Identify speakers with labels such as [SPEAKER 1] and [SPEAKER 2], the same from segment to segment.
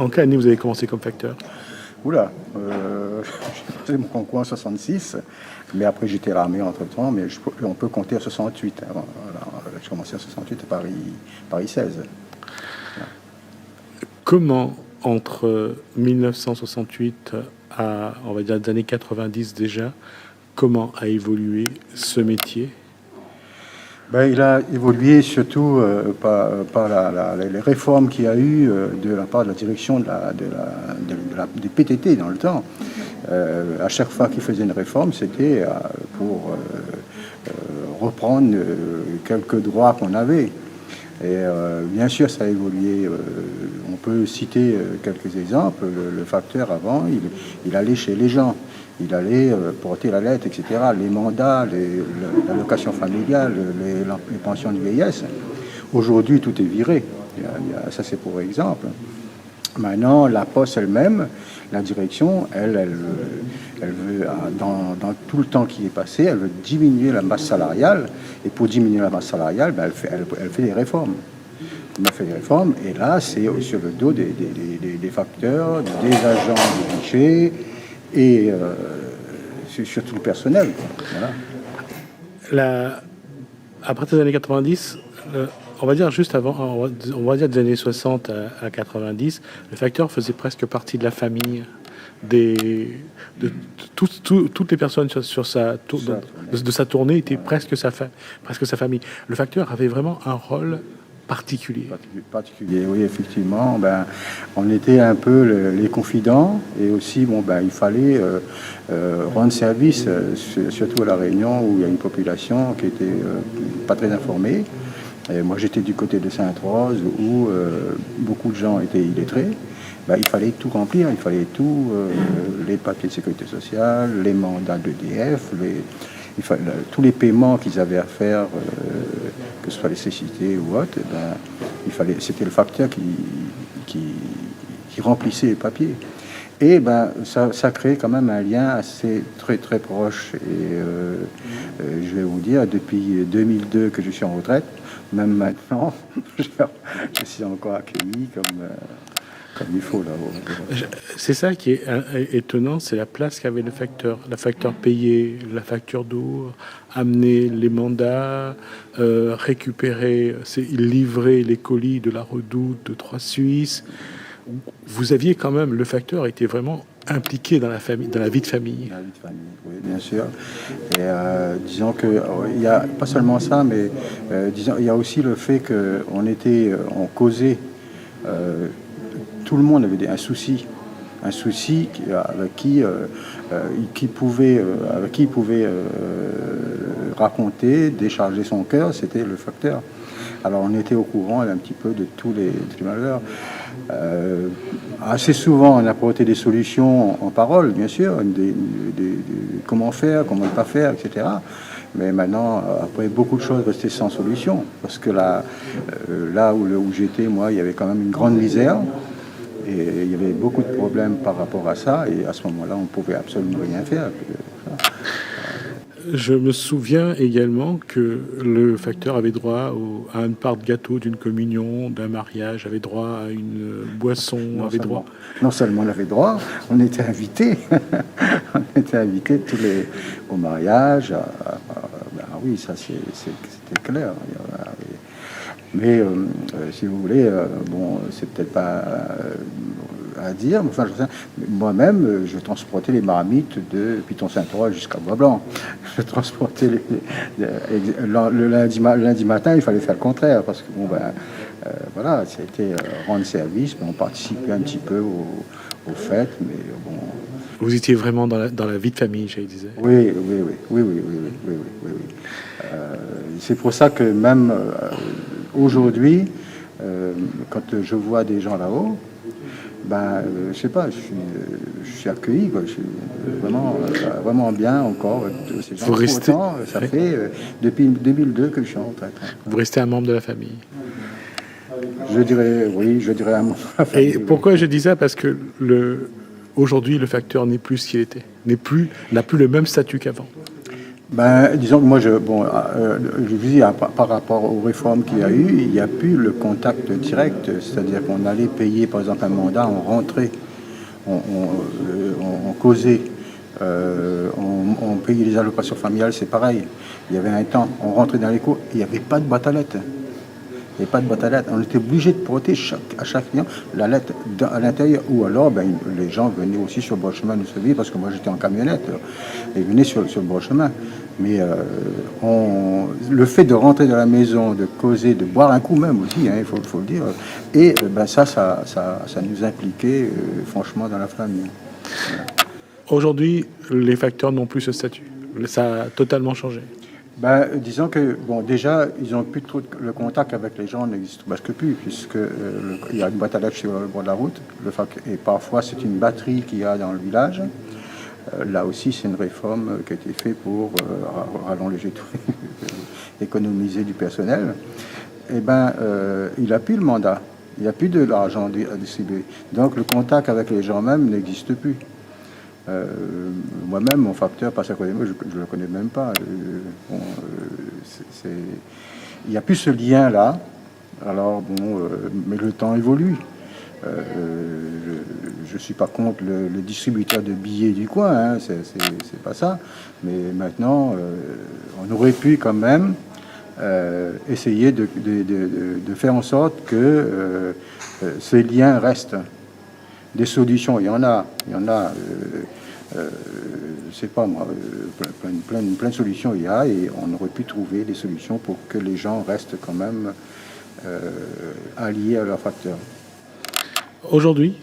[SPEAKER 1] En quelle année vous avez commencé comme facteur?
[SPEAKER 2] Oula, j'ai fait mon concours en 66, mais après j'étais à l'armée entre-temps, mais on peut compter à 68. Voilà, j'ai commencé en 68 à Paris 16.
[SPEAKER 1] Comment, entre 1968 à, on va dire, les années 90 déjà, comment a évolué ce métier?
[SPEAKER 2] Ben, il a évolué surtout par les réformes qu'il y a eu de la part de la direction des PTT dans le temps. À chaque fois qu'il faisait une réforme, c'était pour reprendre quelques droits qu'on avait. Et bien sûr, ça a évolué. On peut citer quelques exemples. Le facteur, avant, il allait chez les gens. Il allait porter la lettre, etc. Les mandats, l'allocation familiale, les pensions de vieillesse. Aujourd'hui, tout est viré. Ça, c'est pour exemple. Maintenant, la poste elle-même, la direction, elle veut, dans tout le temps qui est passé, elle veut diminuer la masse salariale. Et pour diminuer la masse salariale, ben, elle fait des réformes. Elle fait des réformes. Et là, c'est sur le dos des facteurs, des agents du guichet et surtout le personnel. Voilà.
[SPEAKER 1] À partir des années 90, on va dire juste avant, on va dire des années 60 à 90, le facteur faisait presque partie de la famille, toutes les personnes de sa tournée étaient presque sa famille. Le facteur avait vraiment un rôle particulier.
[SPEAKER 2] Oui, effectivement. Ben, on était un peu les confidents et aussi, il fallait rendre service, surtout à La Réunion où il y a une population qui était pas très informée. Et moi, j'étais du côté de Sainte-Rose où beaucoup de gens étaient illettrés. Ben, il fallait tout remplir, il fallait tout, les papiers de sécurité sociale, les mandats d'EDF, tous les paiements qu'ils avaient à faire, que ce soit les cécités ou autre, c'était le facteur qui remplissait les papiers. Et ça crée quand même un lien assez très très proche. Et je vais vous dire, depuis 2002 que je suis en retraite, même maintenant, je suis encore accueilli comme il faut là-haut.
[SPEAKER 1] C'est ça qui est étonnant, c'est la place qu'avait le facteur. Le facteur payait la facture d'eau, amener les mandats, récupérer, livrer les colis de la Redoute, de Trois Suisses. Vous aviez quand même, le facteur était vraiment impliqué dans la famille, dans la vie de famille.
[SPEAKER 2] La vie de famille, oui, bien sûr. Et disons que il y a pas seulement ça, mais disons il y a aussi le fait on causait. Tout le monde avait un souci avec qui il pouvait raconter, décharger son cœur, c'était le facteur. Alors on était au courant un petit peu de tous les malheurs. Assez souvent, on apportait des solutions en parole, bien sûr, comment faire, comment ne pas faire, etc. Mais maintenant, après, beaucoup de choses restaient sans solution. Parce que là où j'étais, moi, il y avait quand même une grande misère. Et il y avait beaucoup de problèmes par rapport à ça. Et à ce moment-là, on ne pouvait absolument rien faire.
[SPEAKER 1] Je me souviens également que le facteur avait droit à une part de gâteau d'une communion, d'un mariage, avait droit à une boisson,
[SPEAKER 2] Non seulement on avait droit, on était invités. On était invités au mariage. Oui, ça c'était clair. Mais si vous voulez, c'est peut-être pas à dire, mais enfin, moi-même, je transportais les marmites de Piton-Saint-Roi jusqu'à Bois-Blanc. Je transportais le lundi matin, il fallait faire le contraire, parce que voilà, c'était rendre service, on participait un petit peu aux fêtes, mais bon.
[SPEAKER 1] Vous étiez vraiment dans la vie de famille, je disais.
[SPEAKER 2] Oui. C'est pour ça que même aujourd'hui, quand je vois des gens là-haut, je sais pas, je suis accueilli, quoi. Je suis vraiment bien encore.
[SPEAKER 1] Vous restez.
[SPEAKER 2] Ça fait depuis 2002 que je suis en retraite.
[SPEAKER 1] Vous restez un membre de la famille.
[SPEAKER 2] Je dirais un membre de la famille.
[SPEAKER 1] Et pourquoi je dis ça? Parce que aujourd'hui, le facteur n'est plus ce qu'il était, n'a plus le même statut qu'avant.
[SPEAKER 2] Ben, disons que moi, je vous dis, par rapport aux réformes qu'il y a eu, il n'y a plus le contact direct, c'est-à-dire qu'on allait payer, par exemple, un mandat, on rentrait, on causait, on payait les allocations familiales, c'est pareil. Il y avait un temps, on rentrait dans les cours, il n'y avait pas de boîte à lettres. Il n'y avait pas de boîte à lettres. On était obligé de porter à chaque client la lettre à l'intérieur. Ou alors, ben, les gens venaient aussi sur le bord chemin nous servir, parce que moi j'étais en camionnette. Ils venaient sur le bord chemin. Mais le fait de rentrer dans la maison, de causer, de boire un coup même aussi, hein, il faut le dire, et ben, ça nous impliquait franchement dans la famille. Voilà.
[SPEAKER 1] Aujourd'hui, les facteurs n'ont plus ce statut. Ça a totalement changé.
[SPEAKER 2] Ben, disons que, bon, déjà, ils ont plus trop le contact avec les gens n'existe presque plus, puisque il y a une boîte à lettres sur le bord de la route, et parfois c'est une batterie qu'il y a dans le village. Là aussi, c'est une réforme qui a été faite pour rallonger tout, économiser du personnel. Eh ben, il n'a plus le mandat, il n'y a plus de l'argent à distribuer. Donc, le contact avec les gens même n'existe plus. Moi-même, mon facteur passe à côté de moi, je ne le connais même pas. Il n'y a plus ce lien-là. Alors, bon, mais le temps évolue. Je ne suis pas contre le distributeur de billets du coin, hein, c'est pas ça. Mais maintenant, on aurait pu quand même essayer de faire en sorte que ces liens restent. Des solutions, il y en a. C'est pas moi, plein de solutions il y a, et on aurait pu trouver des solutions pour que les gens restent quand même alliés à leur facteur.
[SPEAKER 1] Aujourd'hui,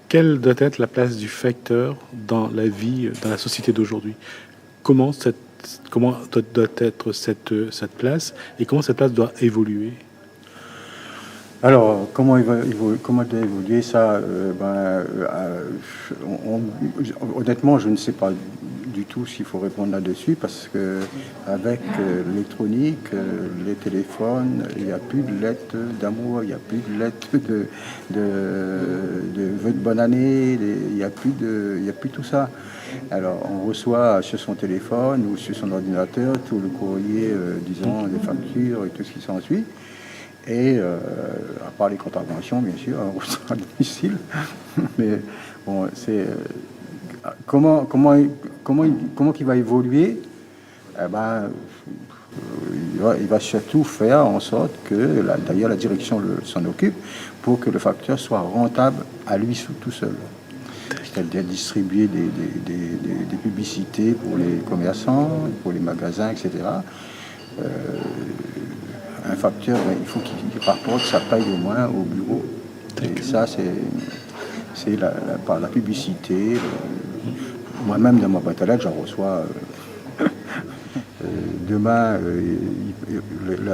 [SPEAKER 1] quelle doit être la place du facteur dans la vie, dans la société d'aujourd'hui? Comment doit être cette place, et comment cette place doit évoluer?
[SPEAKER 2] Alors, comment doit évoluer ça honnêtement, je ne sais pas du tout s'il faut répondre là-dessus, parce que avec l'électronique, les téléphones, il n'y a plus de lettres d'amour, il n'y a plus de lettres de vœux de bonne année, il n'y a plus tout ça. Alors, on reçoit sur son téléphone ou sur son ordinateur tout le courrier, disons, des factures et tout ce qui s'ensuit. Et à part les contraventions, bien sûr, on reçoit à domicile. Mais bon, c'est comment il va évoluer? Eh ben, il va surtout faire en sorte que, d'ailleurs, la direction s'en occupe, pour que le facteur soit rentable à lui tout seul. C'est-à-dire distribuer des publicités pour les commerçants, pour les magasins, etc. Un facteur, il faut qu'il rapporte sa paye au moins au bureau. Et ça, c'est par la publicité. Moi-même, dans ma boîte à lettres, j'en reçois. Demain,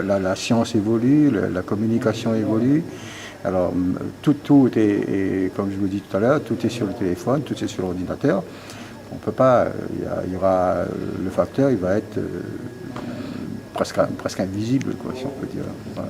[SPEAKER 2] la science évolue, la communication évolue. Alors, tout est, comme je vous dis tout à l'heure, tout est sur le téléphone, tout est sur l'ordinateur. On peut pas. Il y aura le facteur, il va être presque invisible, quoi, si on peut dire. Voilà.